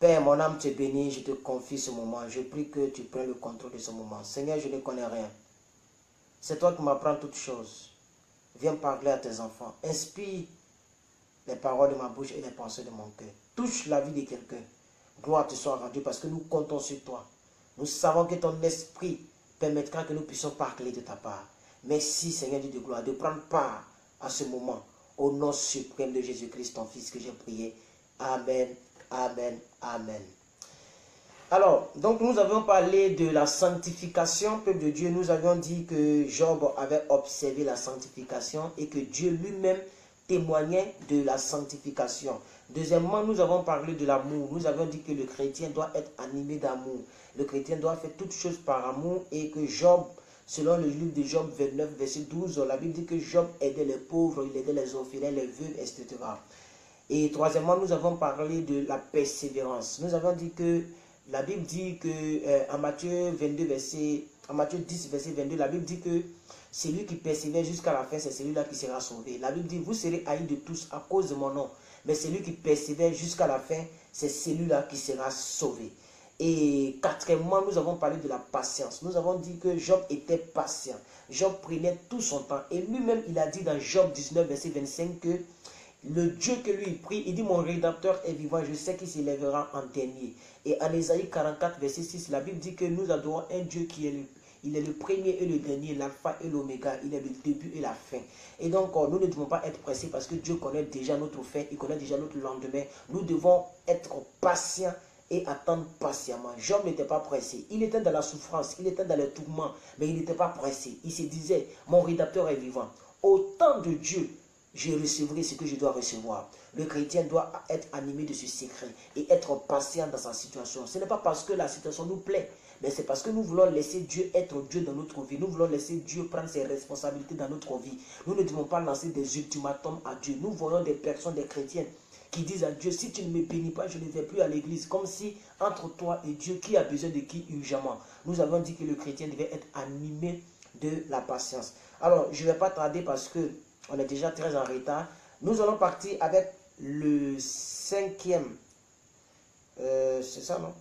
Père, mon âme te bénit, je te confie ce moment. Je prie que tu prennes le contrôle de ce moment. Seigneur, je ne connais rien. C'est toi qui m'apprends toutes choses. Viens parler à tes enfants. Inspire les paroles de ma bouche et les pensées de mon cœur. Touche la vie de quelqu'un. Gloire te soit rendue parce que nous comptons sur toi. Nous savons que ton esprit permettra que nous puissions parler de ta part. Merci Seigneur Dieu de gloire de prendre part à ce moment. Au nom suprême de Jésus-Christ, ton Fils, que j'ai prié. Amen, amen, amen. Alors, donc nous avions parlé de la sanctification, peuple de Dieu. Nous avions dit que Job avait observé la sanctification et que Dieu lui-même témoignait de la sanctification. Deuxièmement, nous avons parlé de l'amour. Nous avons dit que le chrétien doit être animé d'amour. Le chrétien doit faire toutes choses par amour et que Job, selon le livre de Job 29, verset 12, la Bible dit que Job aidait les pauvres, il aidait les orphelins, les veuves, etc. Et troisièmement, nous avons parlé de la persévérance. Nous avons dit que la Bible dit que en Matthieu 22, en Matthieu 10, verset 22, la Bible dit que celui qui persévère jusqu'à la fin, c'est celui-là qui sera sauvé. La Bible dit, vous serez haïs de tous à cause de mon nom. Mais celui qui persévère jusqu'à la fin, c'est celui-là qui sera sauvé. Et quatrièmement, nous avons parlé de la patience. Nous avons dit que Job était patient. Job prenait tout son temps. Et lui-même, il a dit dans Job 19, verset 25 que le Dieu que lui prie, il dit, mon rédempteur est vivant, je sais qu'il s'élèvera en dernier. Et en Ésaïe 44, verset 6, la Bible dit que nous adorons un Dieu qui est il est le premier et le dernier, l'alpha et l'oméga, il est le début et la fin. Et donc, nous ne devons pas être pressés parce que Dieu connaît déjà notre fin, il connaît déjà notre lendemain. Nous devons être patients et attendre patiemment. Job n'était pas pressé. Il était dans la souffrance, il était dans le tourment, mais il n'était pas pressé. Il se disait, mon rédempteur est vivant. Au temps de Dieu, je recevrai ce que je dois recevoir. Le chrétien doit être animé de ce secret et être patient dans sa situation. Ce n'est pas parce que la situation nous plaît, mais c'est parce que nous voulons laisser Dieu être Dieu dans notre vie. Nous voulons laisser Dieu prendre ses responsabilités dans notre vie. Nous ne devons pas lancer des ultimatums à Dieu. Nous voyons des personnes, des chrétiens, qui disent à Dieu, si tu ne me bénis pas, je ne vais plus à l'église. Comme si, entre toi et Dieu, qui a besoin de qui urgemment? Nous avons dit que le chrétien devait être animé de la patience. Alors, je ne vais pas tarder parce que on est déjà très en retard. Nous allons partir avec le cinquième. C'est ça, non?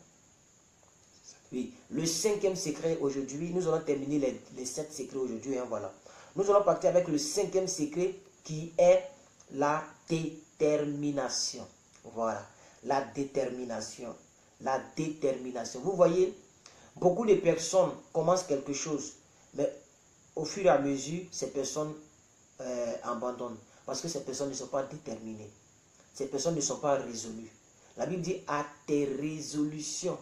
Oui, le cinquième secret aujourd'hui. Nous allons terminer les 7 secrets aujourd'hui. Hein, voilà. Nous allons partir avec le cinquième secret qui est la détermination. Voilà, la détermination. La détermination. Vous voyez, beaucoup de personnes commencent quelque chose, mais au fur et à mesure, ces personnes abandonnent. Parce que ces personnes ne sont pas déterminées. Ces personnes ne sont pas résolues. La Bible dit, à tes résolutions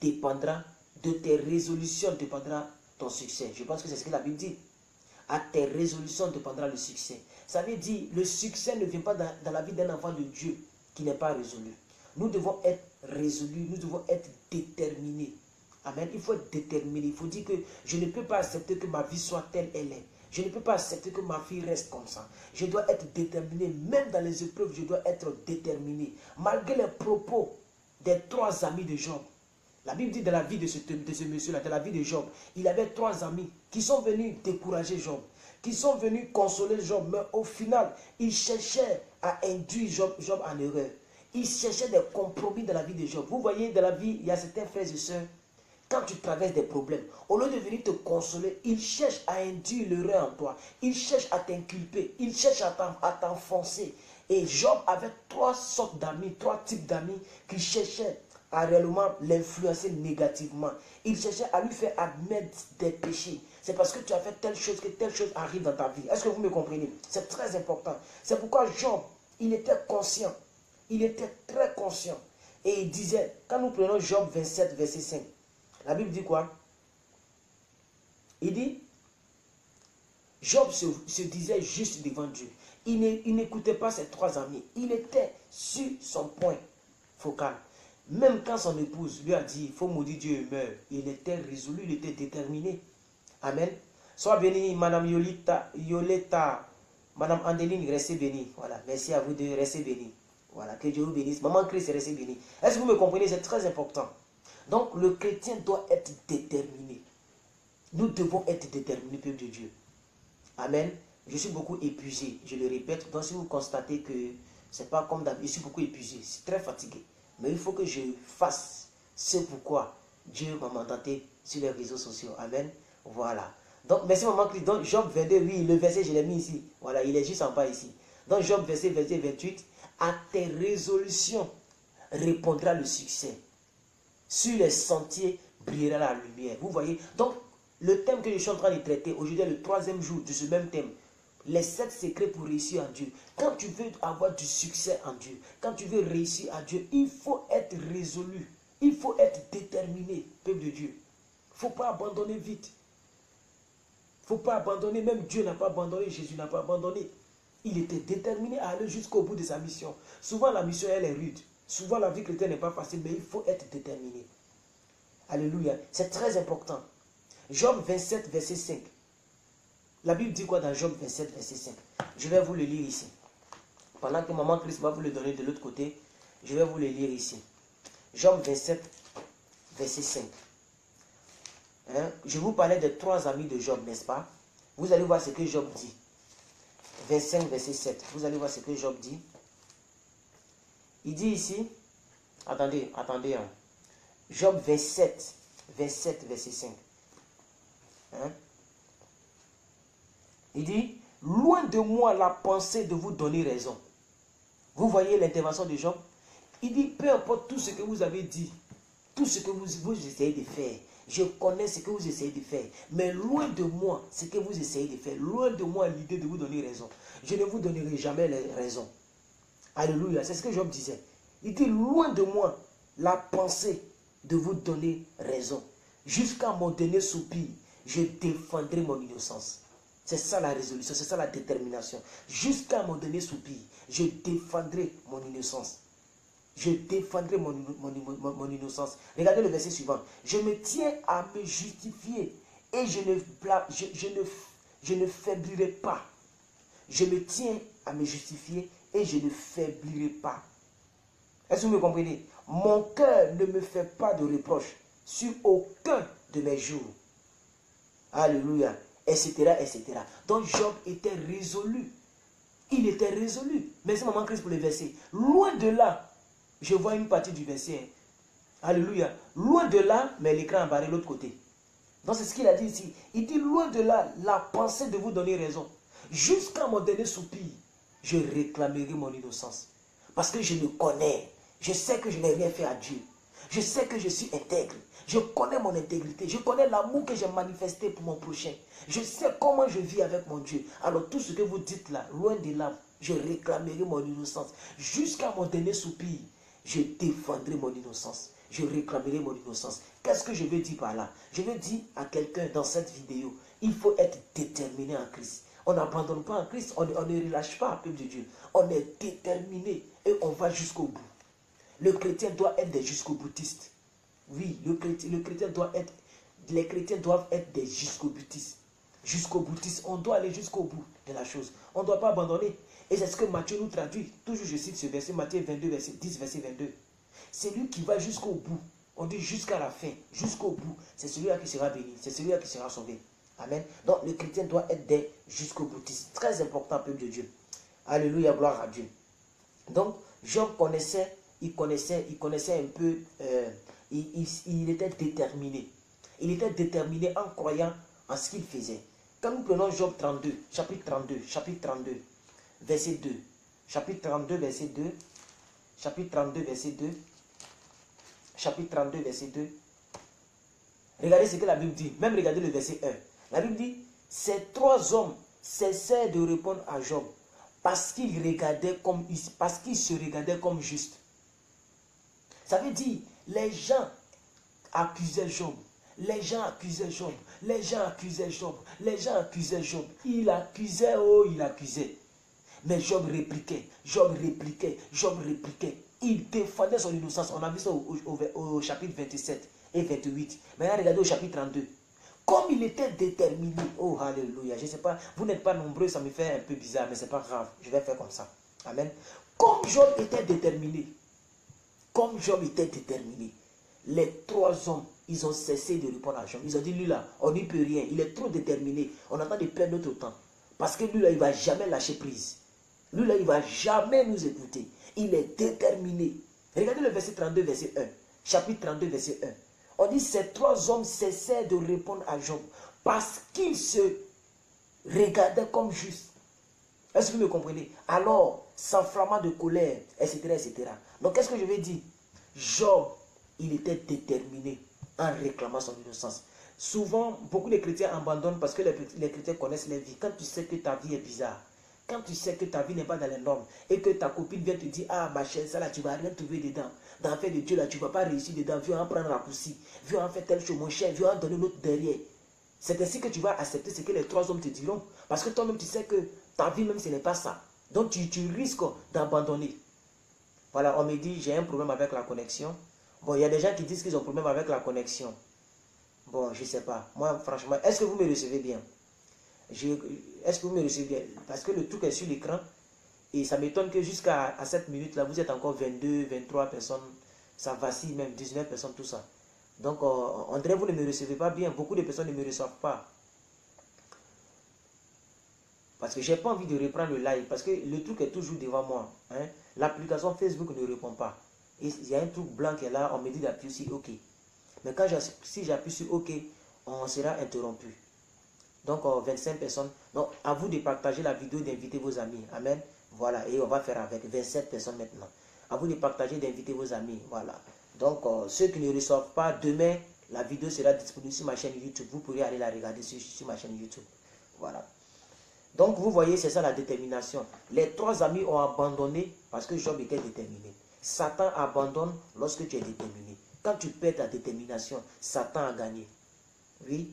dépendra, de tes résolutions dépendra ton succès. Je pense que c'est ce que la Bible dit. À tes résolutions dépendra le succès. Ça veut dire, le succès ne vient pas dans la vie d'un enfant de Dieu qui n'est pas résolu. Nous devons être résolus, nous devons être déterminés. Amen. Il faut être déterminé. Il faut dire que je ne peux pas accepter que ma vie soit telle elle est. Je ne peux pas accepter que ma vie reste comme ça. Je dois être déterminé. Même dans les épreuves, je dois être déterminé. Malgré les propos des 3 amis de Job. La Bible dit dans la vie de ce monsieur-là, dans la vie de Job, il avait 3 amis qui sont venus décourager Job, qui sont venus consoler Job, mais au final, ils cherchaient à induire Job en erreur. Ils cherchaient des compromis dans la vie de Job. Vous voyez, dans la vie, il y a certains frères et sœurs, quand tu traverses des problèmes, au lieu de venir te consoler, ils cherchent à induire l'erreur en toi. Ils cherchent à t'inculper. Ils cherchent à t'enfoncer. Et Job avait 3 sortes d'amis, 3 types d'amis qui cherchaient à réellement l'influencer négativement. Ils cherchaient à lui faire admettre des péchés. C'est parce que tu as fait telle chose que telle chose arrive dans ta vie. Est-ce que vous me comprenez? C'est très important. C'est pourquoi Job, il était conscient. Il était très conscient. Et il disait, quand nous prenons Job 27, verset 5, la Bible dit quoi? Il dit, Job se disait juste devant Dieu. Il n'écoutait pas ses 3 amis. Il était sur son point focal. Même quand son épouse lui a dit, il faut maudire Dieu et meurt, il était résolu, il était déterminé. Amen. Sois béni, Madame Yoletta, Madame Andeline, restez bénie. Voilà, merci à vous de rester bénis. Voilà, que Dieu vous bénisse. Maman Christ, restez bénie. Est-ce que vous me comprenez? C'est très important. Donc, le chrétien doit être déterminé. Nous devons être déterminés, peuple de Dieu. Amen. Je suis beaucoup épuisé, je le répète. Donc, si vous constatez que c'est pas comme d'habitude, je suis beaucoup épuisé, c'est très fatigué. Mais il faut que je fasse ce pourquoi Dieu m'a mandaté sur les réseaux sociaux. Amen. Voilà. Donc, merci maman Christ. Donc, Job 22, oui, le verset, je l'ai mis ici. Voilà, il est juste en bas ici. Donc, Job verset 28, à tes résolutions répondra le succès. Sur les sentiers brillera la lumière. Vous voyez? Donc, le thème que je suis en train de traiter, aujourd'hui est le 3e jour de ce même thème. Les 7 secrets pour réussir en Dieu. Quand tu veux avoir du succès en Dieu, quand tu veux réussir en Dieu, il faut être résolu. Il faut être déterminé, peuple de Dieu. Il ne faut pas abandonner vite. Il ne faut pas abandonner. Même Dieu n'a pas abandonné, Jésus n'a pas abandonné. Il était déterminé à aller jusqu'au bout de sa mission. Souvent, la mission, elle est rude. Souvent, la vie chrétienne n'est pas facile, mais il faut être déterminé. Alléluia. C'est très important. Job 27, verset 5. La Bible dit quoi dans Job 27, verset 5? Je vais vous le lire ici. Pendant que maman Christ va vous le donner de l'autre côté, je vais vous le lire ici. Job 27, verset 5. Hein? Je vous parlais des 3 amis de Job, n'est-ce pas? Vous allez voir ce que Job dit. 25, verset 7. Vous allez voir ce que Job dit. Il dit ici, attendez. Hein. Job 27, verset 5. Hein? Il dit, loin de moi la pensée de vous donner raison. Vous voyez l'intervention de Job? Il dit, peu importe tout ce que vous avez dit, tout ce que vous essayez de faire, je connais ce que vous essayez de faire, mais loin de moi ce que vous essayez de faire, loin de moi l'idée de vous donner raison. Je ne vous donnerai jamais les raisons. Alléluia, c'est ce que Job disait. Il dit, loin de moi la pensée de vous donner raison. Jusqu'à mon dernier soupir, je défendrai mon innocence. C'est ça la résolution, c'est ça la détermination. Jusqu'à mon dernier soupir, je défendrai mon innocence. Je défendrai mon innocence. Regardez le verset suivant. Je me tiens à me justifier et je ne faiblirai pas. Je me tiens à me justifier et je ne faiblirai pas. Est-ce que vous me comprenez? Mon cœur ne me fait pas de reproches sur aucun de mes jours. Alléluia. Etc. etc. Donc Job était résolu. Il était résolu. Merci maman Christ pour le verset. Loin de là, je vois une partie du verset. Alléluia. Loin de là, mais l'écran a barré l'autre côté. Donc c'est ce qu'il a dit ici. Il dit loin de là, la pensée de vous donner raison. Jusqu'à mon dernier soupir, je réclamerai mon innocence. Parce que je le connais. Je sais que je n'ai rien fait à Dieu. Je sais que je suis intègre. Je connais mon intégrité. Je connais l'amour que j'ai manifesté pour mon prochain. Je sais comment je vis avec mon Dieu. Alors tout ce que vous dites là, loin de là, je réclamerai mon innocence. Jusqu'à mon dernier soupir, je défendrai mon innocence. Je réclamerai mon innocence. Qu'est-ce que je veux dire par là? Je veux dire à quelqu'un dans cette vidéo, il faut être déterminé en Christ. On n'abandonne pas en Christ, on ne relâche pas, peuple de Dieu. On est déterminé et on va jusqu'au bout. Le chrétien doit être des jusqu'au-boutistes. Oui, les chrétiens doivent être des jusqu'au-boutistes. Jusqu'au-boutistes, on doit aller jusqu'au bout de la chose. On ne doit pas abandonner. Et c'est ce que Matthieu nous traduit. Toujours je cite ce verset, Matthieu 22, verset 10, verset 22. C'est lui qui va jusqu'au bout. On dit jusqu'à la fin, jusqu'au bout. C'est celui-là qui sera béni, c'est celui-là qui sera sauvé. Amen. Donc le chrétien doit être des jusqu'au-boutistes. Très important, peuple de Dieu. Alléluia, gloire à Dieu. Donc, Job connaissait un peu, il était déterminé. Il était déterminé en croyant en ce qu'il faisait. Quand nous prenons Job 32, chapitre 32, verset 2. Chapitre 32, verset 2. Chapitre 32, verset 2. Chapitre 32, verset 2. Regardez ce que la Bible dit. Même regardez le verset 1. La Bible dit, ces 3 hommes cessèrent de répondre à Job parce qu'ils se regardaient comme justes. Ça veut dire, les gens accusaient Job. Les gens accusaient Job. Les gens accusaient Job. Les gens accusaient Job. Il accusait, oh, il accusait. Mais Job répliquait. Job répliquait. Job répliquait. Il défendait son innocence. On a vu ça au chapitre 27 et 28. Maintenant, regardez au chapitre 32. Comme il était déterminé. Oh, alléluia. Je ne sais pas, vous n'êtes pas nombreux, ça me fait un peu bizarre, mais ce n'est pas grave. Je vais faire comme ça. Amen. Comme Job était déterminé. Comme Job était déterminé. Les 3 hommes, ils ont cessé de répondre à Job. Ils ont dit, lui là, on n'y peut rien. Il est trop déterminé. On attend de perdre notre temps. Parce que lui là, il ne va jamais lâcher prise. Lui là, il ne va jamais nous écouter. Il est déterminé. Regardez le verset 32, verset 1. Chapitre 32, verset 1. On dit, ces 3 hommes cessèrent de répondre à Job parce qu'ils se regardaient comme justes. Est-ce que vous me comprenez? Alors, s'enflammant de colère, etc., etc. Donc, qu'est-ce que je vais dire? Job, il était déterminé en réclamant son innocence. Souvent, beaucoup de chrétiens abandonnent parce que les chrétiens connaissent leur vie. Quand tu sais que ta vie est bizarre, quand tu sais que ta vie n'est pas dans les normes et que ta copine vient te dire, ah ma chère, ça là, tu ne vas rien trouver dedans. Dans l'affaire de Dieu, là, tu ne vas pas réussir dedans. Viens en prendre raccourci. Viens en faire telle chose, mon cher. Viens en donner l'autre derrière. C'est ainsi que tu vas accepter ce que les 3 hommes te diront. Parce que toi-même, tu sais que ta vie même, ce n'est pas ça. Donc, tu risques d'abandonner. Voilà, on me dit, j'ai un problème avec la connexion. Bon, il y a des gens qui disent qu'ils ont un problème avec la connexion. Bon, je ne sais pas. Moi, franchement, est-ce que vous me recevez bien? Est-ce que vous me recevez bien? Parce que le truc est sur l'écran. Et ça m'étonne que jusqu'à cette minute-là, vous êtes encore 22, 23 personnes. Ça vacille même, 19 personnes, tout ça. Donc, on dirait que vous ne me recevez pas bien. Beaucoup de personnes ne me reçoivent pas. Parce que je n'ai pas envie de reprendre le live. Parce que le truc est toujours devant moi. Hein? L'application Facebook ne répond pas. Et il y a un truc blanc qui est là. On me dit d'appuyer sur OK. Mais quand si j'appuie sur OK, on sera interrompu. Donc, 25 personnes. Donc, à vous de partager la vidéo, d'inviter vos amis. Amen. Voilà. Et on va faire avec 27 personnes maintenant. À vous de partager, d'inviter vos amis. Voilà. Donc, ceux qui ne reçoivent pas, demain, la vidéo sera disponible sur ma chaîne YouTube. Vous pourrez aller la regarder sur ma chaîne YouTube. Voilà. Donc, vous voyez, c'est ça la détermination. Les 3 amis ont abandonné parce que Job était déterminé. Satan abandonne lorsque tu es déterminé. Quand tu perds ta détermination, Satan a gagné. Oui.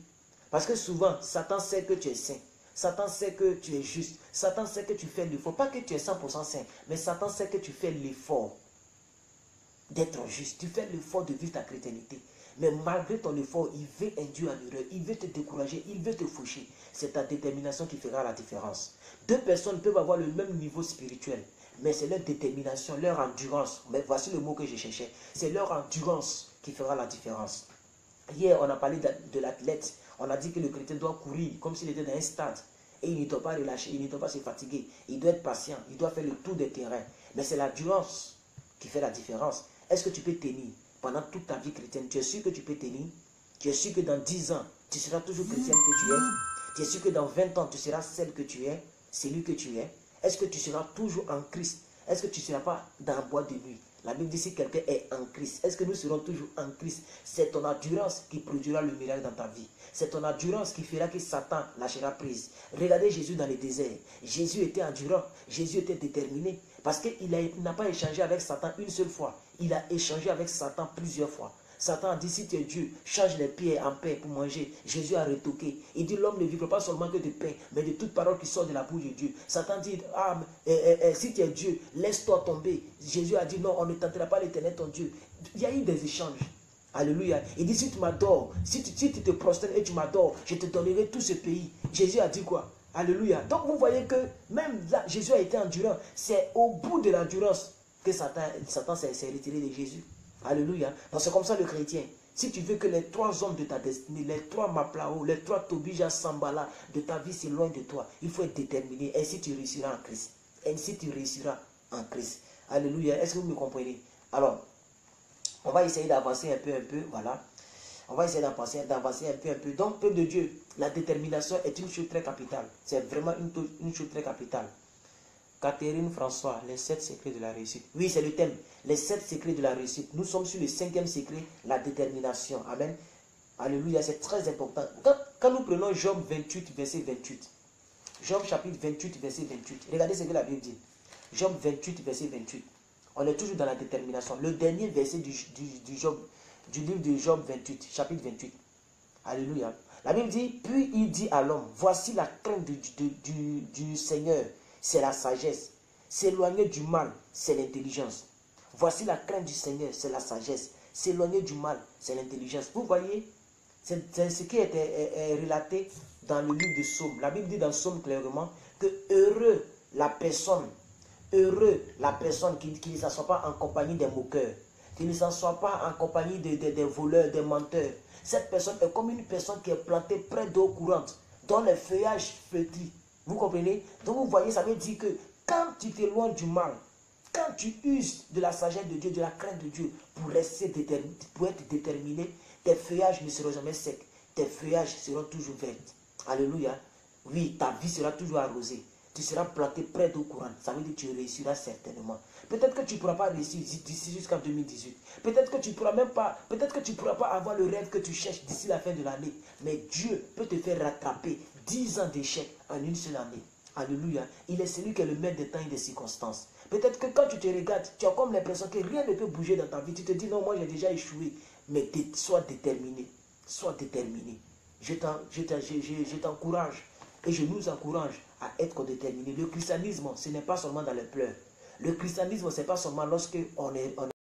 Parce que souvent, Satan sait que tu es saint. Satan sait que tu es juste. Satan sait que tu fais l'effort. Pas que tu es 100% saint, mais Satan sait que tu fais l'effort d'être juste. Tu fais l'effort de vivre ta chrétienté. Mais malgré ton effort, il veut induire en erreur. Il veut te décourager. Il veut te faucher. C'est ta détermination qui fera la différence. 2 personnes peuvent avoir le même niveau spirituel. Mais c'est leur détermination, leur endurance. Mais voici le mot que je cherchais. C'est leur endurance qui fera la différence. Hier, on a parlé de l'athlète. On a dit que le chrétien doit courir comme s'il était dans un stade. Et il ne doit pas relâcher, il ne doit pas se fatiguer. Il doit être patient, il doit faire le tour des terrains. Mais c'est l'endurance qui fait la différence. Est-ce que tu peux tenir pendant toute ta vie chrétienne? Tu es sûr que tu peux tenir? Tu es sûr que dans 10 ans, tu seras toujours chrétienne que tu es? Tu es sûr que dans 20 ans, tu seras celle que tu es, celui que tu es? Est-ce que tu seras toujours en Christ? Est-ce que tu ne seras pas dans la boîte de nuit? La Bible dit si quelqu'un est en Christ, est-ce que nous serons toujours en Christ? C'est ton endurance qui produira le miracle dans ta vie. C'est ton endurance qui fera que Satan lâchera prise. Regardez Jésus dans le désert. Jésus était endurant, Jésus était déterminé. Parce qu'il n'a pas échangé avec Satan une seule fois. Il a échangé avec Satan plusieurs fois. Satan a dit, si tu es Dieu, change les pierres en pain pour manger. Jésus a retoqué. Il dit, l'homme ne vivra pas seulement que de pain, mais de toute parole qui sort de la bouche de Dieu. Satan dit, si tu es Dieu, laisse-toi tomber. Jésus a dit, non, on ne tentera pas l'Éternel ton Dieu. Il y a eu des échanges. Alléluia. Il dit, si tu m'adores, si tu te prosternes et tu m'adores, je te donnerai tout ce pays. Jésus a dit quoi? Alléluia. Donc vous voyez que même là, Jésus a été endurant. C'est au bout de l'endurance que Satan s'est retiré de Jésus. Alléluia. Donc c'est comme ça le chrétien. Si tu veux que les 3 hommes de ta destinée, les 3 Maplao, les 3 Tobija Sambala de ta vie s'éloignent de toi, il faut être déterminé. Ainsi tu réussiras en Christ. Ainsi tu réussiras en Christ. Alléluia. Est-ce que vous me comprenez? Alors, on va essayer d'avancer un peu, voilà. On va essayer d'avancer un peu. Donc, peuple de Dieu, la détermination est une chose très capitale. C'est vraiment une chose très capitale. Catherine François, les 7 secrets de la réussite. Oui, c'est le thème. Les 7 secrets de la réussite. Nous sommes sur le 5e secret, la détermination. Amen. Alléluia, c'est très important. Quand nous prenons Job 28, verset 28. Job chapitre 28, verset 28. Regardez ce que la Bible dit. Job 28, verset 28. On est toujours dans la détermination. Le dernier verset du livre de Job 28, chapitre 28. Alléluia. La Bible dit, puis il dit à l'homme, voici la crainte du Seigneur, c'est la sagesse. S'éloigner du mal, c'est l'intelligence. Voici la crainte du Seigneur, c'est la sagesse. S'éloigner du mal, c'est l'intelligence. Vous voyez, c'est ce qui est relaté dans le livre de Psaume. La Bible dit dans Psaume clairement que heureux la personne qui ne s'assoit pas en compagnie des moqueurs, qui ne s'assoit pas en compagnie des voleurs, des menteurs. Cette personne est comme une personne qui est plantée près d'eau courante, dont les feuillages flétris. Vous comprenez? Donc vous voyez, ça veut dire que quand tu t'éloignes du mal, Quand tu uses de la sagesse de Dieu, de la crainte de Dieu, pour être déterminé, tes feuillages ne seront jamais secs. Tes feuillages seront toujours verts. Alléluia. Oui, ta vie sera toujours arrosée. Tu seras planté près d'eau courante. Ça veut dire que tu réussiras certainement. Peut-être que tu ne pourras pas réussir d'ici jusqu'en 2018. Peut-être que tu ne pourras même pas, peut-être que tu pourras pas avoir le rêve que tu cherches d'ici la fin de l'année. Mais Dieu peut te faire rattraper 10 ans d'échec en une seule année. Alléluia. Il est celui qui est le maître des temps et des circonstances. Peut-être que quand tu te regardes, tu as comme l'impression que rien ne peut bouger dans ta vie. Tu te dis non, moi j'ai déjà échoué. Mais sois déterminé. Sois déterminé. Je t'encourage et je nous encourage à être déterminés. Le christianisme, ce n'est pas seulement dans les pleurs. Le christianisme, ce n'est pas seulement lorsque on est